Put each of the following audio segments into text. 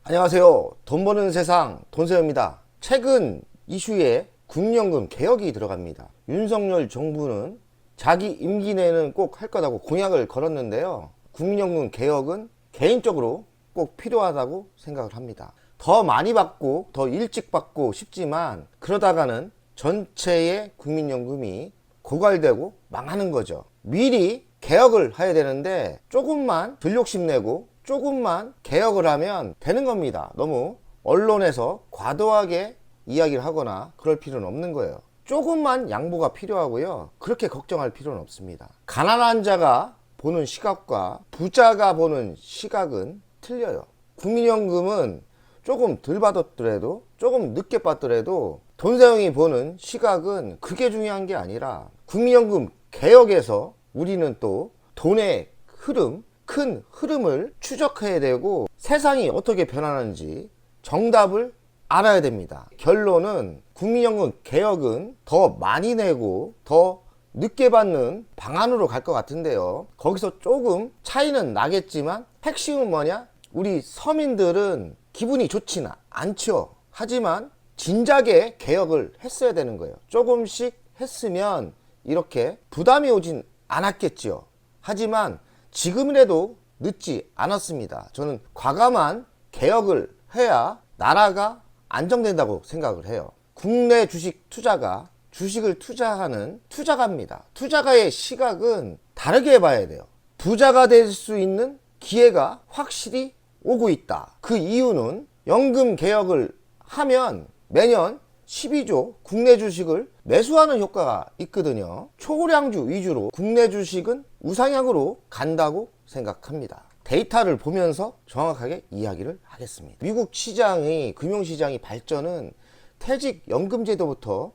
안녕하세요. 돈 버는 세상 돈세호입니다. 최근 이슈에 국민연금 개혁이 들어갑니다. 윤석열 정부는 자기 임기 내에는 꼭 할 거라고 공약을 걸었는데요. 국민연금 개혁은 개인적으로 꼭 필요하다고 생각을 합니다. 더 많이 받고 더 일찍 받고 싶지만 그러다가는 전체의 국민연금이 고갈되고 망하는 거죠. 미리 개혁을 해야 되는데 조금만 덜 욕심내고 조금만 개혁을 하면 되는 겁니다. 너무 언론에서 과도하게 이야기를 하거나 그럴 필요는 없는 거예요. 조금만 양보가 필요하고요. 그렇게 걱정할 필요는 없습니다. 가난한 자가 보는 시각과 부자가 보는 시각은 틀려요. 국민연금은 조금 덜 받았더라도 조금 늦게 받더라도 돈세형이 보는 시각은 그게 중요한 게 아니라 국민연금 개혁에서 우리는 또 돈의 흐름, 큰 흐름을 추적해야 되고 세상이 어떻게 변하는지 정답을 알아야 됩니다. 결론은 국민연금 개혁은 더 많이 내고 더 늦게 받는 방안으로 갈 것 같은데요. 거기서 조금 차이는 나겠지만 핵심은 뭐냐? 우리 서민들은 기분이 좋지는 않죠. 하지만 진작에 개혁을 했어야 되는 거예요. 조금씩 했으면 이렇게 부담이 오진 않았겠죠. 하지만 지금이라도 늦지 않았습니다. 저는 과감한 개혁을 해야 나라가 안정된다고 생각을 해요. 국내 주식 투자가 주식을 투자하는 투자가입니다. 투자가의 시각은 다르게 봐야 돼요. 부자가 될 수 있는 기회가 확실히 오고 있다. 그 이유는 연금 개혁을 하면 매년 12조 국내 주식을 매수하는 효과가 있거든요. 초고량주 위주로 국내 주식은 우상향으로 간다고 생각합니다. 데이터를 보면서 정확하게 이야기를 하겠습니다. 미국 시장의 금융시장의 발전은 퇴직연금제도부터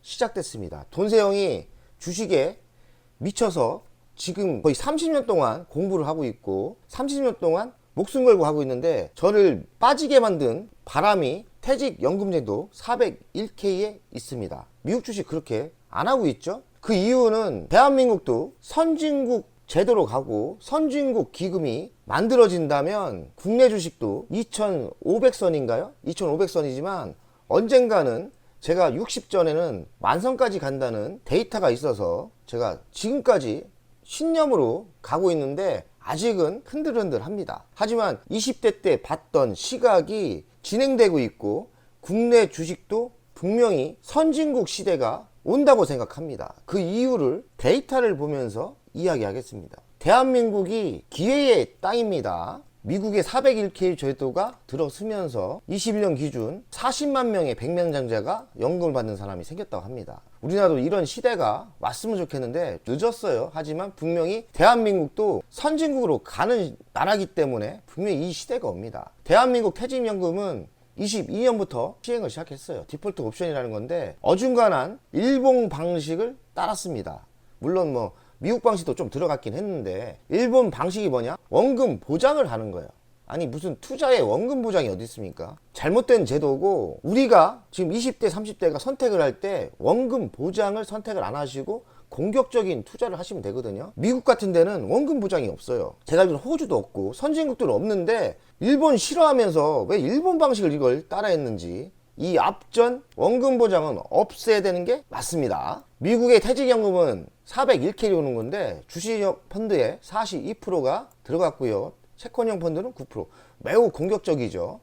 시작됐습니다. 돈세형이 주식에 미쳐서 지금 거의 30년 동안 공부를 하고 있고 30년 동안 목숨 걸고 하고 있는데 저를 빠지게 만든 바람이 퇴직연금제도 401K에 있습니다. 미국 주식 그렇게 안 하고 있죠. 그 이유는 대한민국도 선진국 제도로 가고 선진국 기금이 만들어진다면 국내 주식도 2500선인가요? 2500선이지만 언젠가는 제가 60전에는 만선까지 간다는 데이터가 있어서 제가 지금까지 신념으로 가고 있는데 아직은 흔들흔들합니다. 하지만 20대 때 봤던 시각이 진행되고 있고 국내 주식도 분명히 선진국 시대가 온다고 생각합니다. 그 이유를 데이터를 보면서 이야기하겠습니다. 대한민국이 기회의 땅입니다. 미국의 401K 제도가 들어서면서 21년 기준 40만 명의 백명장자가 연금을 받는 사람이 생겼다고 합니다. 우리나라도 이런 시대가 왔으면 좋겠는데 늦었어요. 하지만 분명히 대한민국도 선진국으로 가는 나라기 때문에 분명히 이 시대가 옵니다. 대한민국 퇴직연금은 22년부터 시행을 시작했어요. 디폴트 옵션이라는 건데 어중간한 일본 방식을 따랐습니다. 물론 뭐 미국 방식도 좀 들어갔긴 했는데 일본 방식이 뭐냐? 원금 보장을 하는 거예요. 아니 무슨 투자에 원금 보장이 어디 있습니까? 잘못된 제도고 우리가 지금 20대 30대가 선택을 할 때 원금 보장을 선택을 안 하시고 공격적인 투자를 하시면 되거든요. 미국 같은 데는 원금 보장이 없어요. 제가 알기로는 호주도 없고 선진국들은 없는데 일본 싫어하면서 왜 일본 방식을 이걸 따라했는지 이 앞전 원금 보장은 없애야 되는 게 맞습니다. 미국의 퇴직연금은 401K로 오는 건데 주식 펀드에 42%가 들어갔고요. 채권형 펀드는 9%. 매우 공격적이죠.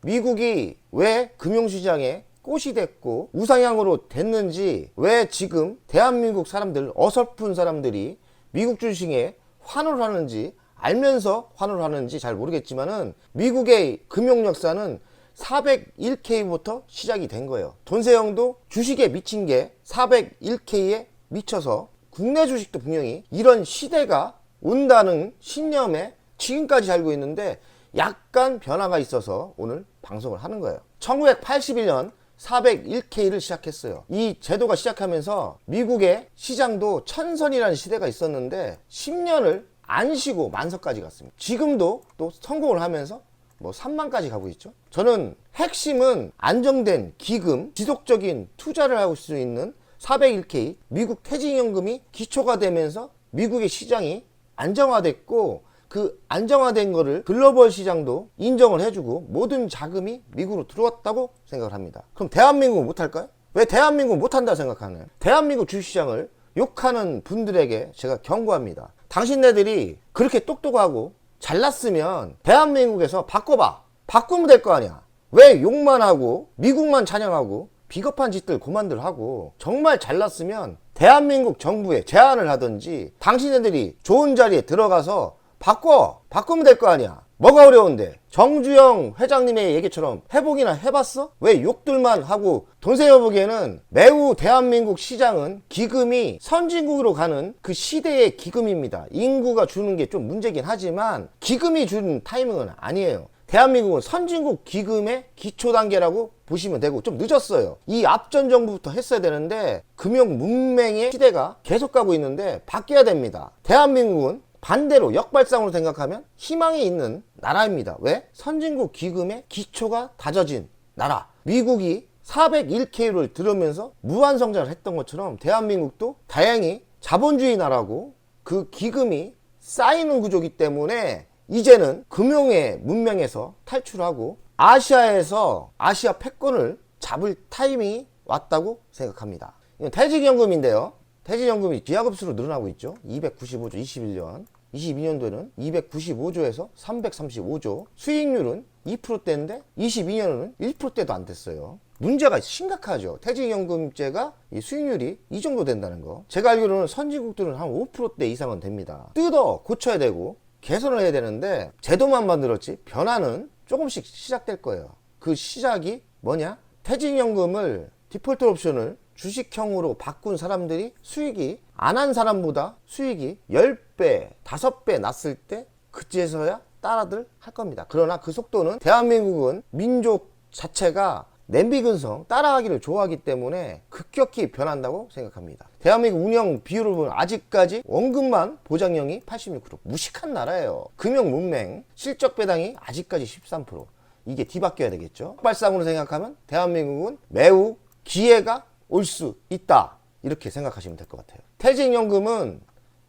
미국이 왜 금융시장에 꽃이 됐고 우상향으로 됐는지 왜 지금 대한민국 사람들 어설픈 사람들이 미국 주식에 환호를 하는지 알면서 환호를 하는지 잘 모르겠지만은 미국의 금융 역사는 401K부터 시작이 된 거예요. 돈세형도 주식에 미친 게 401K에 미쳐서 국내 주식도 분명히 이런 시대가 온다는 신념에 지금까지 살고 있는데 약간 변화가 있어서 오늘 방송을 하는 거예요. 1981년 401K를 시작했어요. 이 제도가 시작하면서 미국의 시장도 천선이라는 시대가 있었는데 10년을 안 쉬고 만석까지 갔습니다. 지금도 또 성공을 하면서 뭐 3만까지 가고 있죠. 저는 핵심은 안정된 기금, 지속적인 투자를 할 수 있는 401K, 미국 퇴직연금이 기초가 되면서 미국의 시장이 안정화됐고 그 안정화된 거를 글로벌 시장도 인정을 해주고 모든 자금이 미국으로 들어왔다고 생각을 합니다. 그럼 대한민국은 못할까요? 왜 대한민국은 못한다 생각하나요? 대한민국 주식시장을 욕하는 분들에게 제가 경고합니다. 당신네들이 그렇게 똑똑하고 잘났으면 대한민국에서 바꾸면 될 거 아니야. 왜 욕만 하고 미국만 찬양하고 비겁한 짓들 그만들 하고, 정말 잘났으면 대한민국 정부에 제안을 하든지 당신네들이 좋은 자리에 들어가서 바꾸면 될 거 아니야. 뭐가 어려운데? 정주영 회장님의 얘기처럼 해보기나 해봤어? 왜 욕들만 하고? 돈 세어보기에는 매우 대한민국 시장은 기금이 선진국으로 가는 그 시대의 기금입니다. 인구가 주는 게 좀 문제긴 하지만 기금이 주는 타이밍은 아니에요. 대한민국은 선진국 기금의 기초 단계라고 보시면 되고, 좀 늦었어요. 이 앞전 정부부터 했어야 되는데 금융 문맹의 시대가 계속 가고 있는데 바뀌어야 됩니다. 대한민국은 반대로 역발상으로 생각하면 희망이 있는 나라입니다. 왜? 선진국 기금의 기초가 다져진 나라. 미국이 401K를 들으면서 무한성장을 했던 것처럼 대한민국도 다행히 자본주의 나라고 그 기금이 쌓이는 구조이기 때문에 이제는 금융의 문명에서 탈출하고 아시아에서 아시아 패권을 잡을 타이밍이 왔다고 생각합니다. 이건 퇴직연금인데요. 퇴직연금이 기하급수로 늘어나고 있죠. 295조 21년. 22년도에는 295조에서 335조. 수익률은 2%대인데 22년은 1%대도 안 됐어요. 문제가 심각하죠. 퇴직연금제가 이 수익률이 이 정도 된다는 거. 제가 알기로는 선진국들은 한 5%대 이상은 됩니다. 뜯어 고쳐야 되고 개선을 해야 되는데 제도만 만들었지 변화는 조금씩 시작될 거예요. 그 시작이 뭐냐? 퇴직연금을 디폴트 옵션을 주식형으로 바꾼 사람들이 수익이 안 한 사람보다 수익이 10배, 5배 났을 때 그때서야 따라들 할 겁니다. 그러나 그 속도는 대한민국은 민족 자체가 냄비근성 따라하기를 좋아하기 때문에 급격히 변한다고 생각합니다. 대한민국 운영 비율을 보면 아직까지 원금만 보장형이 86%, 무식한 나라예요. 금융 문맹, 실적 배당이 아직까지 13%. 이게 뒤바뀌어야 되겠죠. 발상으로 생각하면 대한민국은 매우 기회가 올 수 있다, 이렇게 생각하시면 될 것 같아요. 퇴직연금은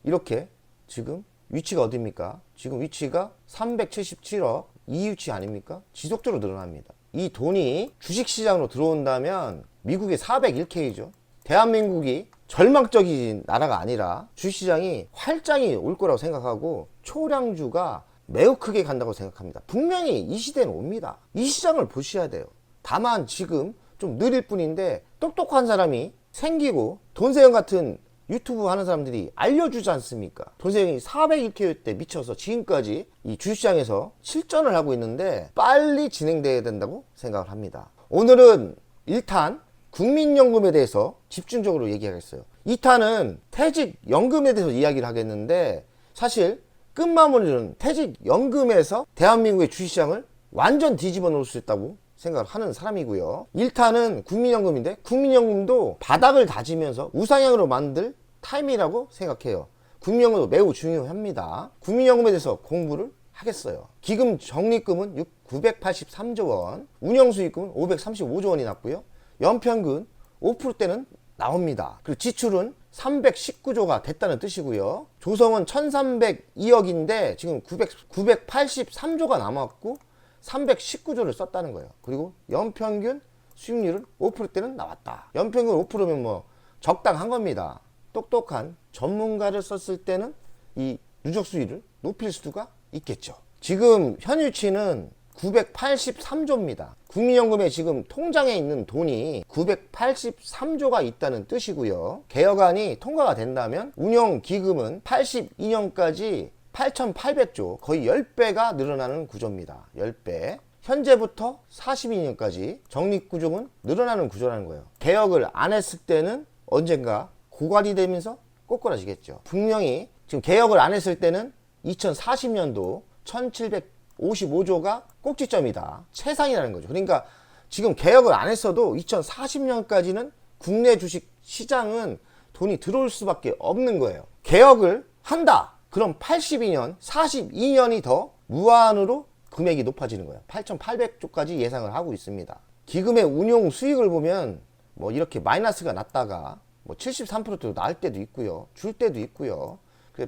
이렇게 지금 위치가 어디입니까? 지금 위치가 377억 이위치 아닙니까? 지속적으로 늘어납니다. 이 돈이 주식시장으로 들어온다면 미국의 401K죠. 대한민국이 절망적인 나라가 아니라 주식시장이 활장이 올 거라고 생각하고 초량주가 매우 크게 간다고 생각합니다. 분명히 이 시대는 옵니다. 이 시장을 보셔야 돼요. 다만 지금 좀 느릴 뿐인데 똑똑한 사람이 생기고 돈세영 같은 유튜브 하는 사람들이 알려주지 않습니까? 돈세영이 401K 때 미쳐서 지금까지 이 주식시장에서 실전을 하고 있는데 빨리 진행돼야 된다고 생각을 합니다. 오늘은 1탄 국민연금에 대해서 집중적으로 얘기하겠어요. 2탄은 퇴직연금에 대해서 이야기를 하겠는데, 사실 끝마무리는 퇴직연금에서 대한민국의 주식시장을 완전 뒤집어 놓을 수 있다고 생각을 하는 사람이고요. 1탄은 국민연금인데 국민연금도 바닥을 다지면서 우상향으로 만들 타임이라고 생각해요. 국민연금도 매우 중요합니다. 국민연금에 대해서 공부를 하겠어요. 기금 적립금은 983조 원, 운영수익금은 535조 원이 났고요. 연평균 5%대는 나옵니다. 그리고 지출은 319조가 됐다는 뜻이고요. 조성은 1302억인데 지금 983조가 남았고 319조를 썼다는 거예요. 그리고 연평균 수익률은 5%대는 나왔다. 연평균 5%면 뭐 적당한 겁니다. 똑똑한 전문가를 썼을 때는 이 누적 수익을 높일 수가 있겠죠. 지금 현유치는 983조입니다. 국민연금에 지금 통장에 있는 돈이 983조가 있다는 뜻이고요. 개혁안이 통과가 된다면 운영기금은 82년까지 8,800조, 거의 10배가 늘어나는 구조입니다. 10배. 현재부터 42년까지 적립구조는 늘어나는 구조라는 거예요. 개혁을 안 했을 때는 언젠가 고갈이 되면서 꼬꾸라지겠죠. 분명히 지금 개혁을 안 했을 때는 2040년도 1755조가 꼭지점이다. 최상이라는 거죠. 그러니까 지금 개혁을 안 했어도 2040년까지는 국내 주식 시장은 돈이 들어올 수밖에 없는 거예요. 개혁을 한다. 그럼 82년, 42년이 더 무한으로 금액이 높아지는 거예요. 8,800조까지 예상을 하고 있습니다. 기금의 운용 수익을 보면 뭐 이렇게 마이너스가 났다가 뭐 73%도 날 때도 있고요. 줄 때도 있고요.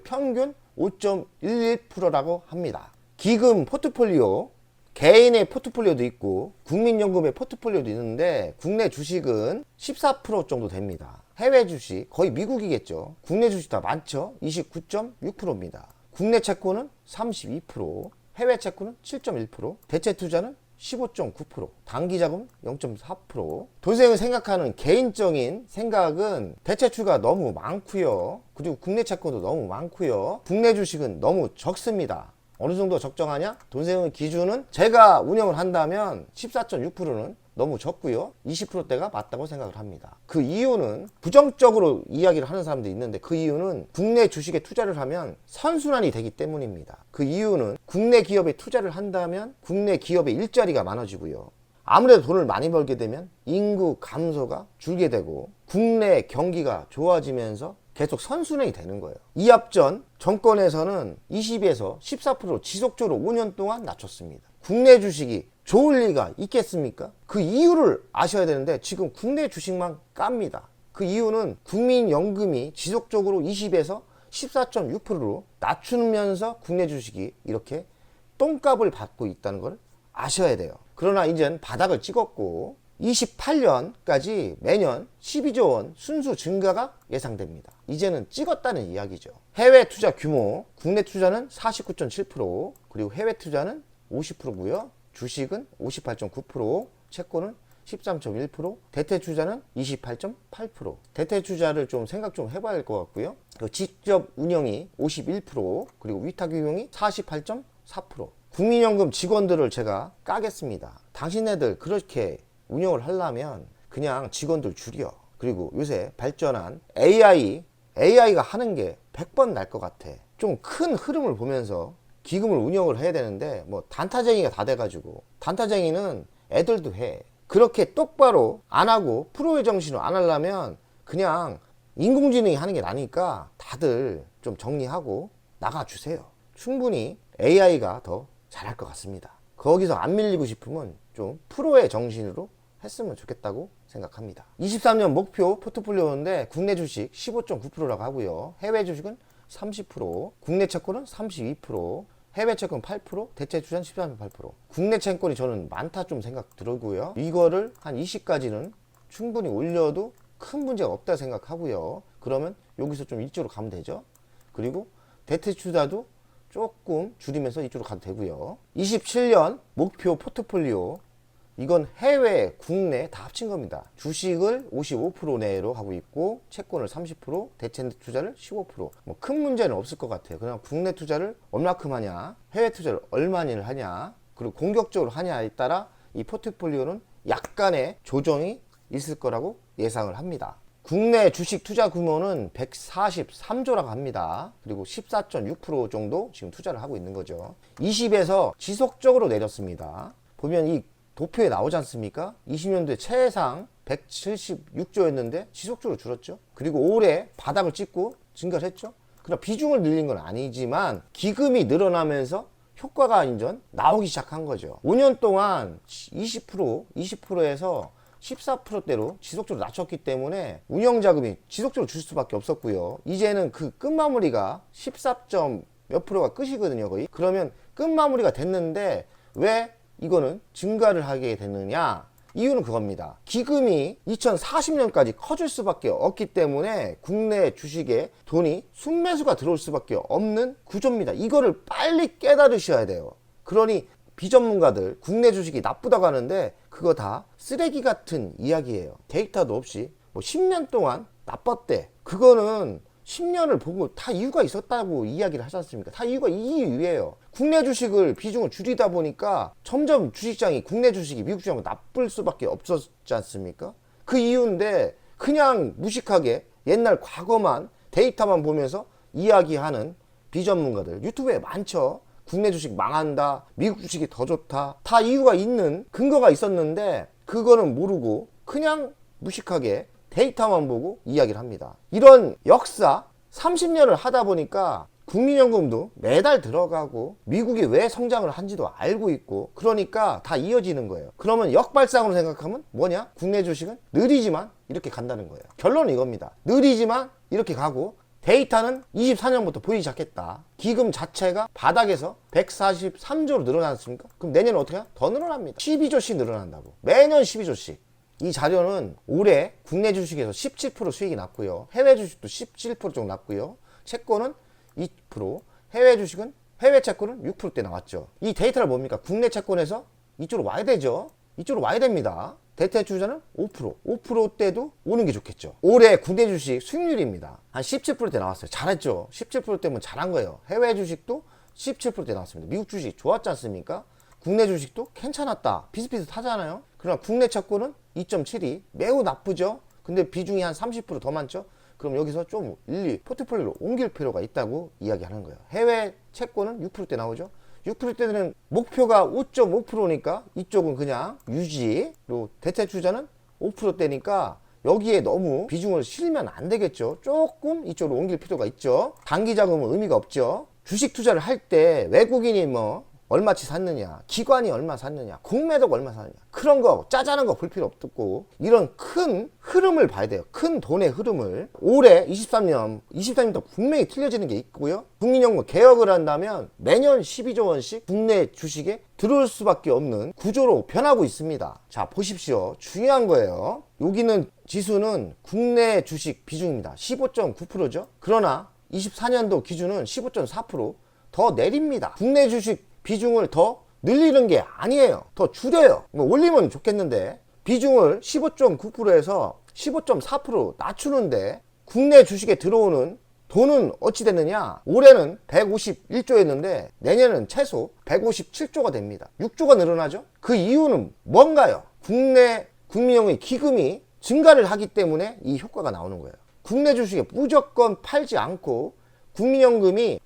평균 5.11%라고 합니다. 기금 포트폴리오, 개인의 포트폴리오도 있고 국민연금의 포트폴리오도 있는데 국내 주식은 14% 정도 됩니다. 해외 주식, 거의 미국이겠죠. 국내 주식 다 많죠. 29.6%입니다. 국내 채권은 32%, 해외 채권은 7.1%, 대체 투자는 15.9%, 단기 자금 0.4%. 돈생을 생각하는 개인적인 생각은 대체 투자가 너무 많고요. 그리고 국내 채권도 너무 많고요. 국내 주식은 너무 적습니다. 어느 정도 적정하냐? 돈생의 기준은 제가 운영을 한다면 14.6%는 너무 적고요. 20%대가 맞다고 생각을 합니다. 그 이유는 부정적으로 이야기를 하는 사람들이 있는데 그 이유는 국내 주식에 투자를 하면 선순환이 되기 때문입니다. 그 이유는 국내 기업에 투자를 한다면 국내 기업의 일자리가 많아지고요. 아무래도 돈을 많이 벌게 되면 인구 감소가 줄게 되고 국내 경기가 좋아지면서 계속 선순환이 되는 거예요. 이합전 정권에서는 20에서 14% 지속적으로 5년 동안 낮췄습니다. 국내 주식이 좋을 리가 있겠습니까? 그 이유를 아셔야 되는데 지금 국내 주식만 깝니다. 그 이유는 국민연금이 지속적으로 20에서 14.6%로 낮추면서 국내 주식이 이렇게 똥값을 받고 있다는 걸 아셔야 돼요. 그러나 이제는 바닥을 찍었고 28년까지 매년 12조 원 순수 증가가 예상됩니다. 이제는 찍었다는 이야기죠. 해외 투자 규모, 국내 투자는 49.7%, 그리고 해외 투자는 50%고요. 주식은 58.9%, 채권은 13.1%, 대체 투자는 28.8%. 대체 투자를 좀 생각 좀 해봐야 할 것 같고요. 직접 운영이 51%, 그리고 위탁 운용이 48.4%. 국민연금 직원들을 제가 까겠습니다. 당신네들 그렇게 운영을 하려면 그냥 직원들 줄여. 그리고 요새 발전한 AI가 하는 게 100번 날 것 같아. 좀 큰 흐름을 보면서 기금을 운영을 해야 되는데 뭐 단타쟁이가 다 돼가지고, 단타쟁이는 애들도 해. 그렇게 똑바로 안 하고 프로의 정신으로 안 하려면 그냥 인공지능이 하는 게 나니까 다들 좀 정리하고 나가주세요. 충분히 AI가 더 잘할 것 같습니다. 거기서 안 밀리고 싶으면 좀 프로의 정신으로 했으면 좋겠다고 생각합니다. 23년 목표 포트폴리오인데 국내 주식 15.9%라고 하고요. 해외 주식은 30%, 국내 채권은 32%, 해외 채권 8%, 대체 투자는 13.8%. 국내 채권이 저는 많다 좀 생각 들고요. 이거를 한 20까지는 충분히 올려도 큰 문제가 없다 생각하고요. 그러면 여기서 좀 이쪽으로 가면 되죠. 그리고 대체 투자도 조금 줄이면서 이쪽으로 가도 되고요. 27년 목표 포트폴리오, 이건 해외, 국내 다 합친 겁니다. 주식을 55% 내로 하고 있고 채권을 30%, 대체 투자를 15%. 뭐 큰 문제는 없을 것 같아요. 그냥 국내 투자를 얼마큼 하냐, 해외 투자를 얼마를 하냐, 그리고 공격적으로 하냐에 따라 이 포트폴리오는 약간의 조정이 있을 거라고 예상을 합니다. 국내 주식 투자 규모는 143조라고 합니다. 그리고 14.6% 정도 지금 투자를 하고 있는 거죠. 20에서 지속적으로 내렸습니다. 보면 이 도표에 나오지 않습니까? 20년도에 최상 176조였는데 지속적으로 줄었죠. 그리고 올해 바닥을 찍고 증가를 했죠. 그러나 비중을 늘린 건 아니지만 기금이 늘어나면서 효과가 인전 나오기 시작한 거죠. 5년 동안 20%에서 14%대로 지속적으로 낮췄기 때문에 운영자금이 지속적으로 줄 수밖에 없었고요. 이제는 그 끝마무리가 14점 몇 프로가 끝이거든요, 거의. 그러면 끝마무리가 됐는데 왜 이거는 증가를 하게 됐느냐? 이유는 그겁니다. 기금이 2040년까지 커질 수밖에 없기 때문에 국내 주식에 돈이 순매수가 들어올 수밖에 없는 구조입니다. 이거를 빨리 깨달으셔야 돼요. 그러니 비전문가들 국내 주식이 나쁘다고 하는데 그거 다 쓰레기 같은 이야기예요. 데이터도 없이 뭐 10년 동안 나빴대. 그거는 10년을 보고 다 이유가 있었다고 이야기를 하지 않습니까? 다 이유가 이 이유예요. 국내 주식을 비중을 줄이다 보니까 점점 주식장이, 국내 주식이 미국 주식하고 나쁠 수밖에 없었지 않습니까? 그 이유인데 그냥 무식하게 옛날 과거만 데이터만 보면서 이야기하는 비전문가들 유튜브에 많죠. 국내 주식 망한다, 미국 주식이 더 좋다, 다 이유가 있는 근거가 있었는데 그거는 모르고 그냥 무식하게 데이터만 보고 이야기를 합니다. 이런 역사 30년을 하다 보니까 국민연금도 매달 들어가고 미국이 왜 성장을 한지도 알고 있고 그러니까 다 이어지는 거예요. 그러면 역발상으로 생각하면 뭐냐? 국내 주식은 느리지만 이렇게 간다는 거예요. 결론은 이겁니다. 느리지만 이렇게 가고 데이터는 24년부터 보이기 시작했다. 기금 자체가 바닥에서 143조로 늘어나지 않습니까? 그럼 내년에 어떻게 해요? 더 늘어납니다. 12조씩 늘어난다고. 매년 12조씩. 이 자료는 올해 국내 주식에서 17% 수익이 났고요. 해외 주식도 17% 정도 났고요. 채권은 2%, 해외 주식은 해외 채권은 6%대 나왔죠. 이 데이터를 뭡니까? 국내 채권에서 이쪽으로 와야 되죠. 이쪽으로 와야 됩니다. 대체 투자는 5%, 5%대도 오는 게 좋겠죠. 올해 국내 주식 수익률입니다. 한 17%대 나왔어요. 잘했죠. 17%대면 잘한 거예요. 해외 주식도 17%대 나왔습니다. 미국 주식 좋았지 않습니까? 국내 주식도 괜찮았다. 비슷비슷하잖아요. 그러나 국내 채권은 2.72, 매우 나쁘죠. 근데 비중이 한 30% 더 많죠. 그럼 여기서 좀 일리 포트폴리오로 옮길 필요가 있다고 이야기하는 거예요. 해외 채권은 6%대 나오죠. 6%대는 목표가 5.5%니까 이쪽은 그냥 유지로, 대체 투자는 5%대니까 여기에 너무 비중을 실으면 안 되겠죠. 조금 이쪽으로 옮길 필요가 있죠. 단기 자금은 의미가 없죠. 주식 투자를 할 때 외국인이 뭐 얼마치 샀느냐, 기관이 얼마 샀느냐, 공매도가 얼마 샀느냐, 그런 거 짜잘한 거 볼 필요 없고 이런 큰 흐름을 봐야 돼요. 큰 돈의 흐름을. 올해 23년부터 분명히 틀려지는 게 있고요. 국민연금 개혁을 한다면 매년 12조 원씩 국내 주식에 들어올 수밖에 없는 구조로 변하고 있습니다. 자, 보십시오. 중요한 거예요. 여기는 지수는 국내 주식 비중입니다. 15.9%죠. 그러나 24년도 기준은 15.4%더 내립니다. 국내 주식 비중을 더 늘리는 게 아니에요. 더 줄여요. 뭐 올리면 좋겠는데 비중을 15.9%에서 15.4% 낮추는데 국내 주식에 들어오는 돈은 어찌 됐느냐? 올해는 151조였는데 내년은 최소 157조가 됩니다. 6조가 늘어나죠? 그 이유는 뭔가요? 국내 국민연금 기금이 증가를 하기 때문에 이 효과가 나오는 거예요. 국내 주식에 무조건 팔지 않고 국민연금이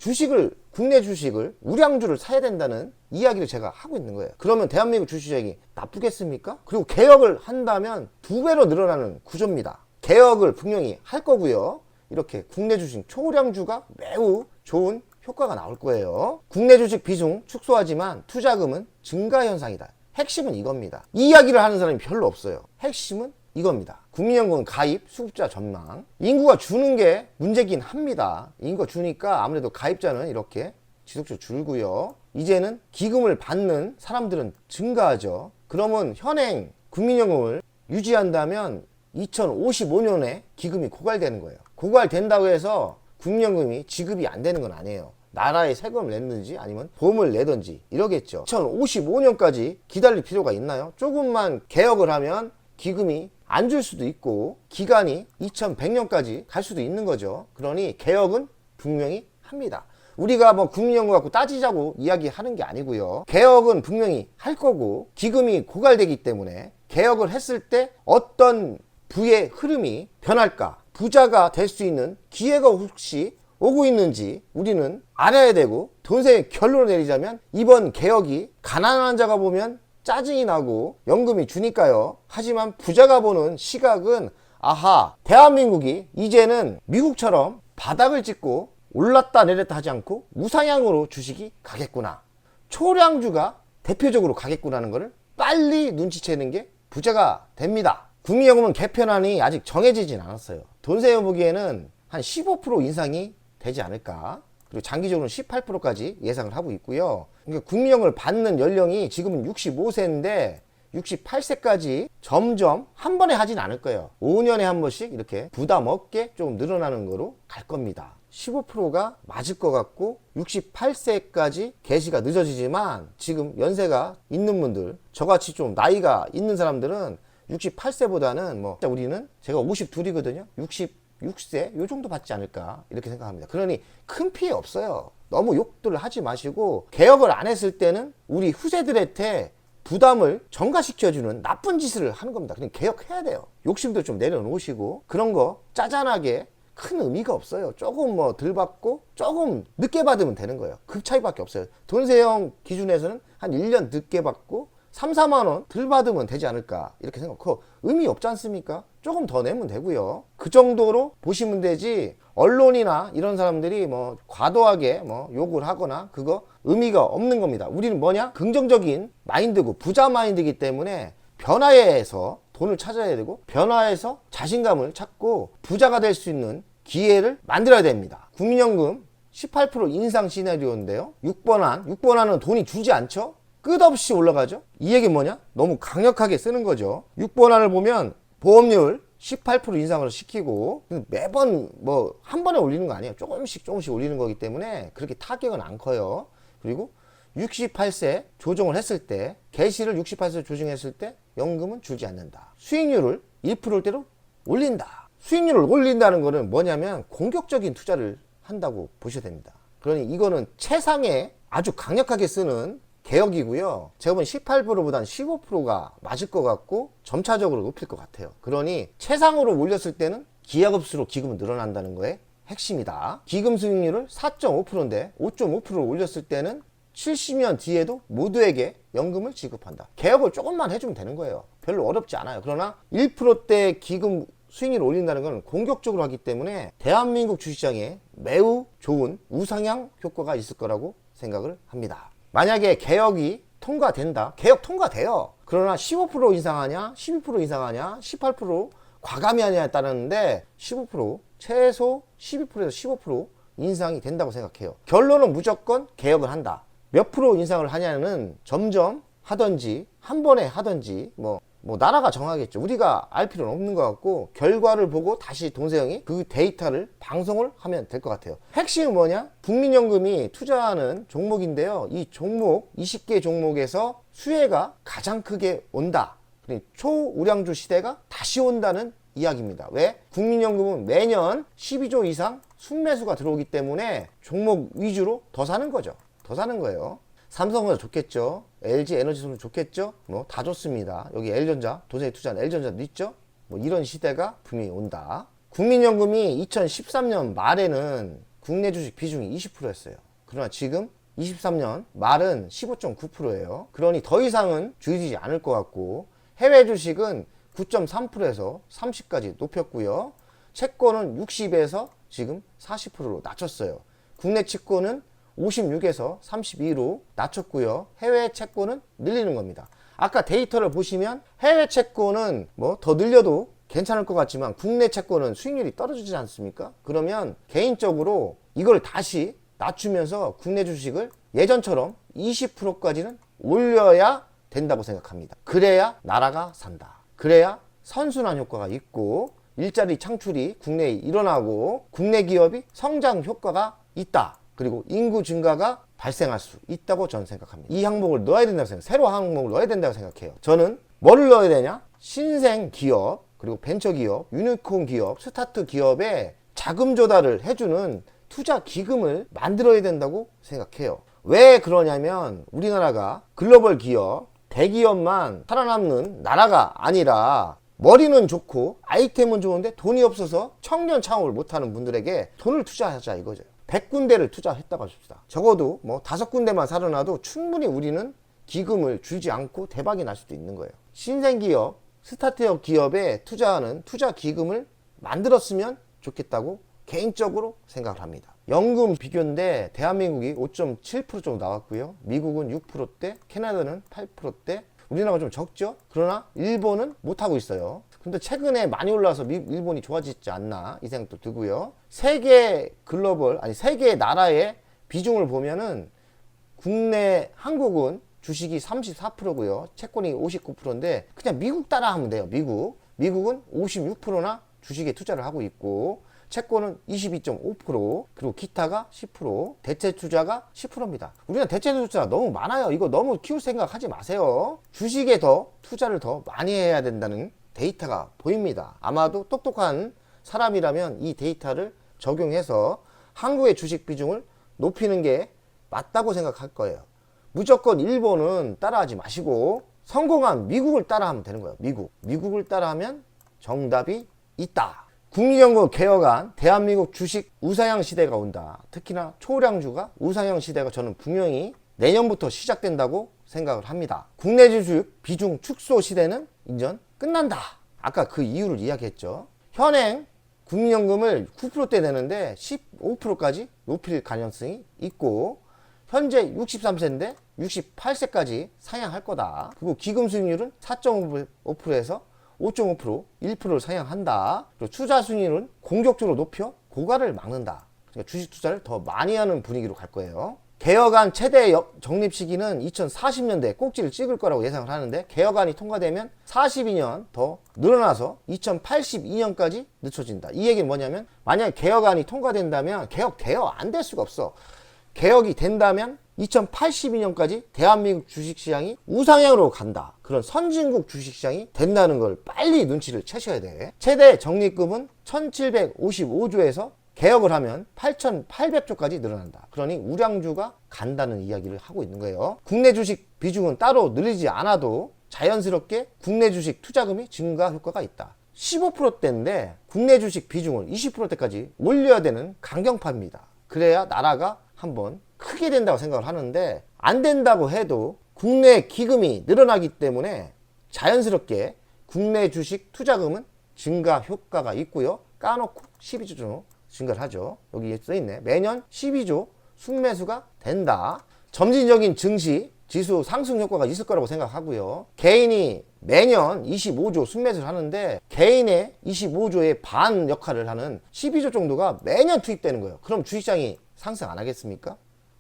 국내 주식을 우량주를 사야 된다는 이야기를 제가 하고 있는 거예요. 그러면 대한민국 주식시장이 나쁘겠습니까? 그리고 개혁을 한다면 2배로 늘어나는 구조입니다. 개혁을 분명히 할 거고요. 이렇게 국내 주식 초우량주가 매우 좋은 효과가 나올 거예요. 국내 주식 비중 축소하지만 투자금은 증가 현상이다. 핵심은 이겁니다. 이 이야기를 하는 사람이 별로 없어요. 핵심은 이겁니다. 국민연금 가입 수급자 전망. 인구가 주는 게 문제긴 합니다. 인구가 주니까 아무래도 가입자는 이렇게 지속적으로 줄고요. 이제는 기금을 받는 사람들은 증가하죠. 그러면 현행 국민연금을 유지한다면 2055년에 기금이 고갈되는 거예요. 고갈된다고 해서 국민연금이 지급이 안 되는 건 아니에요. 나라에 세금을 냈는지 아니면 보험을 내든지 이러겠죠. 2055년까지 기다릴 필요가 있나요? 조금만 개혁을 하면 기금이 안 줄 수도 있고 기간이 2100년까지 갈 수도 있는 거죠. 그러니 개혁은 분명히 합니다. 우리가 뭐 국민연금 갖고 따지자고 이야기하는 게 아니고요. 개혁은 분명히 할 거고 기금이 고갈되기 때문에 개혁을 했을 때 어떤 부의 흐름이 변할까, 부자가 될 수 있는 기회가 혹시 오고 있는지 우리는 알아야 되고, 돈세의 결론을 내리자면 이번 개혁이 가난한 자가 보면 짜증이 나고 연금이 주니까요. 하지만 부자가 보는 시각은 아하, 대한민국이 이제는 미국처럼 바닥을 찍고 올랐다 내렸다 하지 않고 우상향으로 주식이 가겠구나, 초량주가 대표적으로 가겠구나는 것을 빨리 눈치채는 게 부자가 됩니다. 국민연금은 개편안이 아직 정해지진 않았어요. 돈세요 보기에는 한 15% 인상이 되지 않을까. 그리고 장기적으로는 18%까지 예상을 하고 있고요. 그러니까 국민연금을 받는 연령이 지금은 65세인데 68세까지 점점 한 번에 하진 않을 거예요. 5년에 한 번씩 이렇게 부담 없게 좀 늘어나는 거로 갈 겁니다. 15%가 맞을 것 같고 68세까지 개시가 늦어지지만 지금 연세가 있는 분들, 저같이 좀 나이가 있는 사람들은 68세보다는 뭐 우리는 제가 52이거든요. 66세 요 정도 받지 않을까 이렇게 생각합니다. 그러니 큰 피해 없어요. 너무 욕들 하지 마시고, 개혁을 안 했을 때는 우리 후세들한테 부담을 전가시켜주는 나쁜 짓을 하는 겁니다. 그냥 개혁해야 돼요. 욕심도 좀 내려놓으시고, 그런 거 짜잔하게 큰 의미가 없어요. 조금 뭐 덜 받고 조금 늦게 받으면 되는 거예요. 그 차이밖에 없어요. 돈세형 기준에서는 한 1년 늦게 받고 3, 4만 원 덜 받으면 되지 않을까 이렇게 생각하고, 의미 없지 않습니까? 조금 더 내면 되고요. 그 정도로 보시면 되지, 언론이나 이런 사람들이 뭐 과도하게 뭐 욕을 하거나 그거 의미가 없는 겁니다. 우리는 뭐냐? 긍정적인 마인드고 부자 마인드이기 때문에 변화에서 돈을 찾아야 되고, 변화에서 자신감을 찾고 부자가 될 수 있는 기회를 만들어야 됩니다. 국민연금 18% 인상 시나리오인데요. 6번안은 돈이 주지 않죠? 끝없이 올라가죠? 이 얘기는 뭐냐? 너무 강력하게 쓰는 거죠. 6번안을 보면 보험료 18% 인상을 시키고 매번 뭐 한 번에 올리는 거 아니에요. 조금씩 올리는 거기 때문에 그렇게 타격은 안 커요. 그리고 68세 조정을 했을 때, 개시를 68세 조정했을 때 연금은 주지 않는다. 수익률을 1%대로 올린다. 수익률을 올린다는 거는 뭐냐면 공격적인 투자를 한다고 보셔야 됩니다. 그러니 이거는 최상에 아주 강력하게 쓰는 개혁이고요. 제가 보면 18%보다는 15%가 맞을 것 같고 점차적으로 높일 것 같아요. 그러니 최상으로 올렸을 때는 기하급수로 기금은 늘어난다는 거에 핵심이다. 기금 수익률을 4.5%인데 5.5%를 올렸을 때는 70년 뒤에도 모두에게 연금을 지급한다. 개혁을 조금만 해주면 되는 거예요. 별로 어렵지 않아요. 그러나 1%대 기금 수익률을 올린다는 것은 공격적으로 하기 때문에 대한민국 주식시장에 매우 좋은 우상향 효과가 있을 거라고 생각을 합니다. 만약에 개혁이 통과된다. 개혁 통과돼요. 그러나 15% 인상하냐, 12% 인상하냐, 18% 과감히 하냐에 따르는데 15%, 최소 12%에서 15% 인상이 된다고 생각해요. 결론은 무조건 개혁을 한다. 몇 프로 인상을 하냐는 점점 하든지 한 번에 하든지 뭐 나라가 정하겠죠. 우리가 알 필요는 없는 것 같고 결과를 보고 다시 동세형이 그 데이터를 방송을 하면 될 것 같아요. 핵심은 뭐냐? 국민연금이 투자하는 종목인데요. 이 종목 20개 종목에서 수혜가 가장 크게 온다. 초우량주 시대가 다시 온다는 이야기입니다. 왜? 국민연금은 매년 12조 이상 순매수가 들어오기 때문에 종목 위주로 더 사는 거죠. 더 사는 거예요. 삼성은 좋겠죠. LG 에너지솔루션 좋겠죠. 뭐 다 좋습니다. 여기 L전자, 도세에 투자한 L전자도 있죠. 뭐 이런 시대가 분명히 온다. 국민연금이 2013년 말에는 국내 주식 비중이 20%였어요. 그러나 지금 23년 말은 15.9%예요. 그러니 더 이상은 줄이지 않을 것 같고 해외 주식은 9.3%에서 30까지 높였고요. 채권은 60에서 지금 40%로 낮췄어요. 국내 채권은 56에서 32로 낮췄고요. 해외 채권은 늘리는 겁니다. 아까 데이터를 보시면 해외 채권은 뭐 더 늘려도 괜찮을 것 같지만 국내 채권은 수익률이 떨어지지 않습니까? 그러면 개인적으로 이걸 다시 낮추면서 국내 주식을 예전처럼 20%까지는 올려야 된다고 생각합니다. 그래야 나라가 산다. 그래야 선순환 효과가 있고 일자리 창출이 국내에 일어나고 국내 기업이 성장 효과가 있다. 그리고 인구 증가가 발생할 수 있다고 저는 생각합니다. 이 항목을 넣어야 된다고 생각해요. 새로 항목을 넣어야 된다고 생각해요. 저는 뭐를 넣어야 되냐? 신생 기업, 그리고 벤처 기업, 유니콘 기업, 스타트 기업에 자금 조달을 해주는 투자 기금을 만들어야 된다고 생각해요. 왜 그러냐면 우리나라가 글로벌 기업, 대기업만 살아남는 나라가 아니라 머리는 좋고 아이템은 좋은데 돈이 없어서 청년 창업을 못하는 분들에게 돈을 투자하자 이거죠. 100군데를 투자했다고 하십시다. 적어도 뭐 5군데만 살아나도 충분히 우리는 기금을 주지 않고 대박이 날 수도 있는 거예요. 신생기업, 스타트업 기업에 투자하는 투자 기금을 만들었으면 좋겠다고 개인적으로 생각을 합니다. 연금 비교인데 대한민국이 5.7% 정도 나왔고요. 미국은 6%대, 캐나다는 8%대. 우리나라가 좀 적죠? 그러나 일본은 못하고 있어요. 근데 최근에 많이 올라와서 일본이 좋아지지 않나 이 생각도 들고요. 세계 나라의 비중을 보면은 국내 한국은 주식이 34%고요. 채권이 59%인데 그냥 미국 따라하면 돼요. 미국은 56%나 주식에 투자를 하고 있고 채권은 22.5%, 그리고 기타가 10%, 대체 투자가 10%입니다. 우리는 대체 투자 너무 많아요. 이거 너무 키울 생각 하지 마세요. 주식에 더 투자를 더 많이 해야 된다는 데이터가 보입니다. 아마도 똑똑한 사람이라면 이 데이터를 적용해서 한국의 주식 비중을 높이는 게 맞다고 생각할 거예요. 무조건 일본은 따라하지 마시고 성공한 미국을 따라하면 되는 거예요. 미국을 따라하면 정답이 있다. 국민연금 개혁안, 대한민국 주식 우상향 시대가 온다. 특히나 초량주가 우상향 시대가 저는 분명히 내년부터 시작된다고 생각을 합니다. 국내 주식 비중 축소 시대는 인전 끝난다. 아까 그 이유를 이야기했죠. 현행 국민연금을 9%대 내는데 15%까지 높일 가능성이 있고 현재 63세인데 68세까지 상향할 거다. 그리고 기금 수익률은 4.5%에서 5.5%, 1%를 상향한다. 그리고 투자 수익률은 공격적으로 높여 고갈을 막는다. 그러니까 주식 투자를 더 많이 하는 분위기로 갈 거예요. 개혁안 최대 적립 시기는 2040년대에 꼭지를 찍을 거라고 예상을 하는데, 개혁안이 통과되면 42년 더 늘어나서 2082년까지 늦춰진다. 이 얘기는 뭐냐면, 만약에 개혁안이 통과된다면 개혁돼요. 안 될 수가 없어. 개혁이 된다면 2082년까지 대한민국 주식시장이 우상향으로 간다. 그런 선진국 주식시장이 된다는 걸 빨리 눈치를 채셔야 돼. 최대 적립금은 1755조에서 개혁을 하면 8,800조까지 늘어난다. 그러니 우량주가 간다는 이야기를 하고 있는 거예요. 국내 주식 비중은 따로 늘리지 않아도 자연스럽게 국내 주식 투자금이 증가 효과가 있다. 15%대인데 국내 주식 비중을 20%대까지 올려야 되는 강경파입니다. 그래야 나라가 한번 크게 된다고 생각을 하는데, 안 된다고 해도 국내 기금이 늘어나기 때문에 자연스럽게 국내 주식 투자금은 증가 효과가 있고요. 까놓고 12조 정도 증가를 하죠. 여기 써있네. 매년 12조 순매수가 된다. 점진적인 증시 지수 상승 효과가 있을 거라고 생각하고요. 개인이 매년 25조 순매수를 하는데, 개인의 25조의 반 역할을 하는 12조 정도가 매년 투입되는 거예요. 그럼 주식시장이 상승 안 하겠습니까?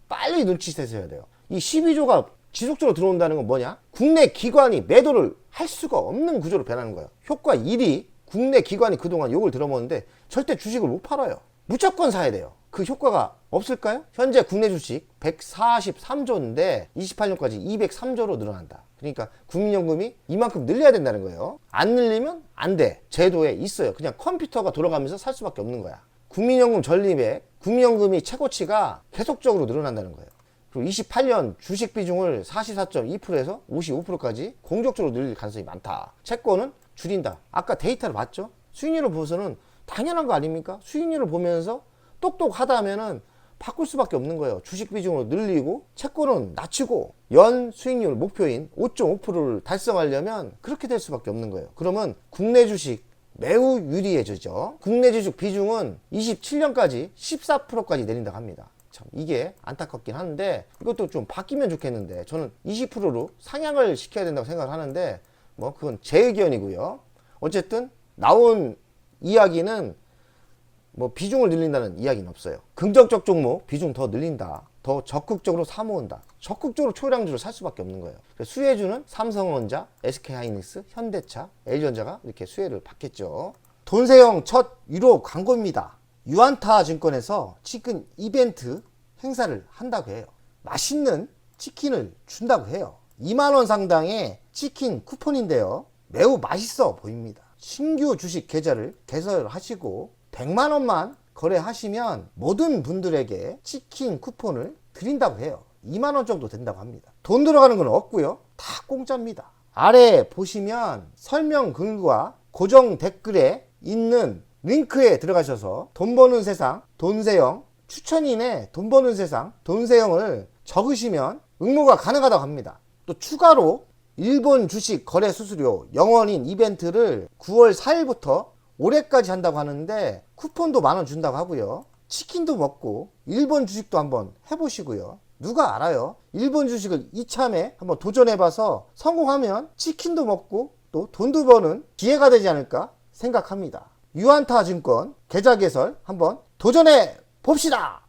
빨리 눈치채셔야 돼요. 이 12조가 지속적으로 들어온다는 건 뭐냐? 국내 기관이 매도를 할 수가 없는 구조로 변하는 거예요. 효과 1위, 국내 기관이 그동안 욕을 들어먹는데 절대 주식을 못 팔아요. 무조건 사야 돼요. 그 효과가 없을까요? 현재 국내 주식 143조인데 28년까지 203조로 늘어난다. 그러니까 국민연금이 이만큼 늘려야 된다는 거예요. 안 늘리면 안 돼. 제도에 있어요. 그냥 컴퓨터가 돌아가면서 살 수밖에 없는 거야. 국민연금 전립액, 국민연금이 최고치가 계속적으로 늘어난다는 거예요. 그리고 28년 주식 비중을 44.2%에서 55%까지 공격적으로 늘릴 가능성이 많다. 채권은 줄인다. 아까 데이터를 봤죠? 수익률을 보고서는 당연한 거 아닙니까? 수익률을 보면서 똑똑하다 하면은 바꿀 수밖에 없는 거예요. 주식 비중을 늘리고 채권은 낮추고 연 수익률 목표인 5.5%를 달성하려면 그렇게 될 수밖에 없는 거예요. 그러면 국내 주식 매우 유리해지죠. 국내 주식 비중은 27년까지 14%까지 내린다고 합니다. 참 이게 안타깝긴 한데, 이것도 좀 바뀌면 좋겠는데, 저는 20%로 상향을 시켜야 된다고 생각을 하는데, 뭐 그건 제 의견이고요. 어쨌든 나온 이야기는 뭐 비중을 늘린다는 이야기는 없어요. 긍정적 종목 비중 더 늘린다. 더 적극적으로 사모은다. 적극적으로 초량주를 살 수밖에 없는 거예요. 수혜주는 삼성전자, SK하이닉스, 현대차, LG전자가 이렇게 수혜를 받겠죠. 돈세형 첫 유로 광고입니다. 유안타 증권에서 치킨 이벤트 행사를 한다고 해요. 맛있는 치킨을 준다고 해요. 2만원 상당의 치킨 쿠폰인데요. 매우 맛있어 보입니다. 신규 주식 계좌를 개설하시고 100만원만 거래하시면 모든 분들에게 치킨 쿠폰을 드린다고 해요. 2만원 정도 된다고 합니다. 돈 들어가는 건 없고요. 다 공짜입니다. 아래 보시면 설명글과 고정 댓글에 있는 링크에 들어가셔서 돈 버는 세상 돈세형, 추천인의 돈 버는 세상 돈세형을 적으시면 응모가 가능하다고 합니다. 또 추가로 일본 주식 거래 수수료 영원인 이벤트를 9월 4일부터 올해까지 한다고 하는데, 쿠폰도 10,000원 준다고 하고요. 치킨도 먹고 일본 주식도 한번 해보시고요. 누가 알아요? 일본 주식을 이참에 한번 도전해봐서 성공하면 치킨도 먹고 또 돈도 버는 기회가 되지 않을까 생각합니다. 유안타 증권 계좌 개설 한번 도전해 봅시다.